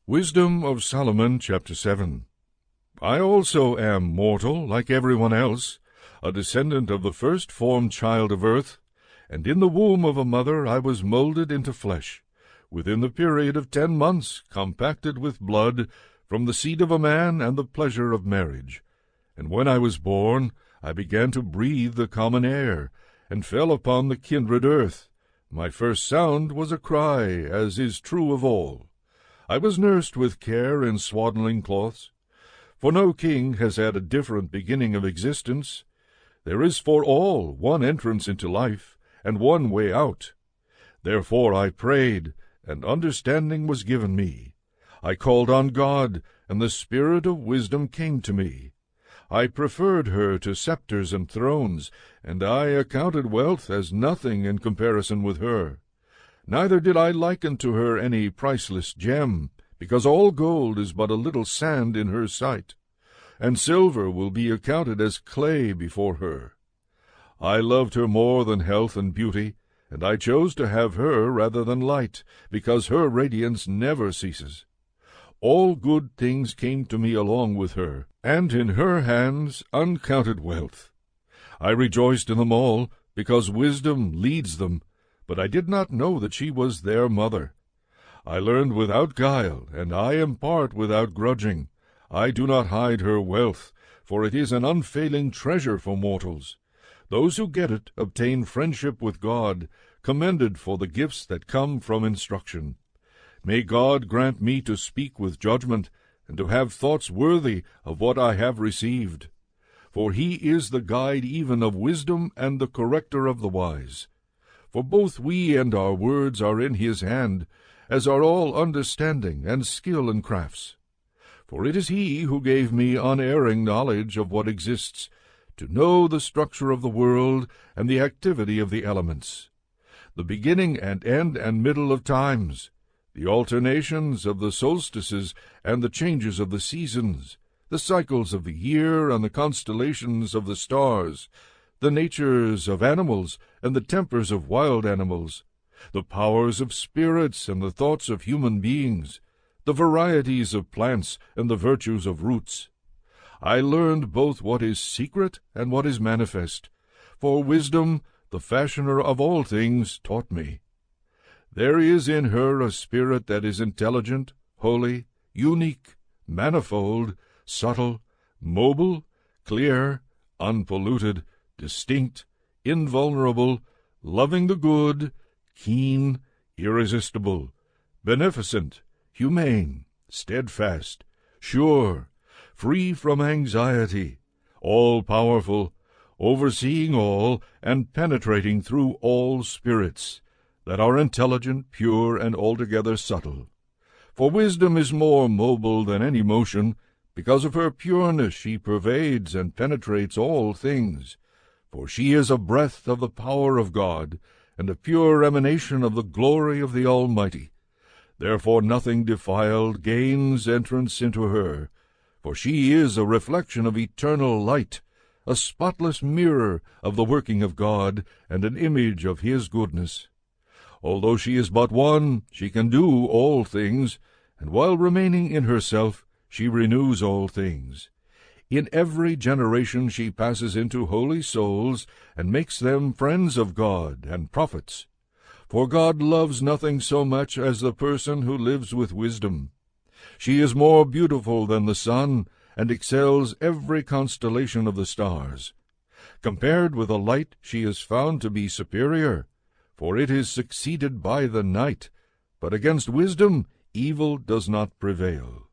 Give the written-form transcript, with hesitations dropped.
Wisdom of Solomon, chapter 7. I also am mortal, like everyone else, a descendant of the first-formed child of earth, and in the womb of a mother I was molded into flesh, within the period of 10 months, compacted with blood, from the seed of a man and the pleasure of marriage. And when I was born, I began to breathe the common air, and fell upon the kindred earth. My first sound was a cry, as is true of all. I was nursed with care in swaddling cloths. For no king has had a different beginning of existence. There is for all one entrance into life, and one way out. Therefore I prayed, and understanding was given me. I called on God, and the spirit of wisdom came to me. I preferred her to scepters and thrones, and I accounted wealth as nothing in comparison with her. Neither did I liken to her any priceless gem, because all gold is but a little sand in her sight, and silver will be accounted as clay before her. I loved her more than health and beauty, and I chose to have her rather than light, because her radiance never ceases. All good things came to me along with her, and in her hands uncounted wealth. I rejoiced in them all, because wisdom leads them, but I did not know that she was their mother. I learned without guile, and I impart without grudging. I do not hide her wealth, for it is an unfailing treasure for mortals. Those who get it obtain friendship with God, commended for the gifts that come from instruction. May God grant me to speak with judgment, and to have thoughts worthy of what I have received. For he is the guide even of wisdom and the corrector of the wise. For both we and our words are in his hand, as are all understanding and skill in crafts. For it is he who gave me unerring knowledge of what exists, to know the structure of the world and the activity of the elements, the beginning and end and middle of times, the alternations of the solstices and the changes of the seasons, the cycles of the year and the constellations of the stars, the natures of animals and the tempers of wild animals, the powers of spirits and the thoughts of human beings, the varieties of plants and the virtues of roots. I learned both what is secret and what is manifest, for wisdom, the fashioner of all things, taught me. There is in her a spirit that is intelligent, holy, unique, manifold, subtle, mobile, clear, unpolluted, distinct, invulnerable, loving the good, keen, irresistible, beneficent, humane, steadfast, sure, free from anxiety, all-powerful, overseeing all, and penetrating through all spirits, that are intelligent, pure, and altogether subtle. For wisdom is more mobile than any motion, because of her pureness she pervades and penetrates all things. For she is a breath of the power of God, and a pure emanation of the glory of the Almighty. Therefore nothing defiled gains entrance into her, for she is a reflection of eternal light, a spotless mirror of the working of God, and an image of his goodness. Although she is but one, she can do all things, and while remaining in herself, she renews all things. In every generation she passes into holy souls, and makes them friends of God and prophets. For God loves nothing so much as the person who lives with wisdom. She is more beautiful than the sun, and excels every constellation of the stars. Compared with the light she is found to be superior, for it is succeeded by the night, but against wisdom evil does not prevail.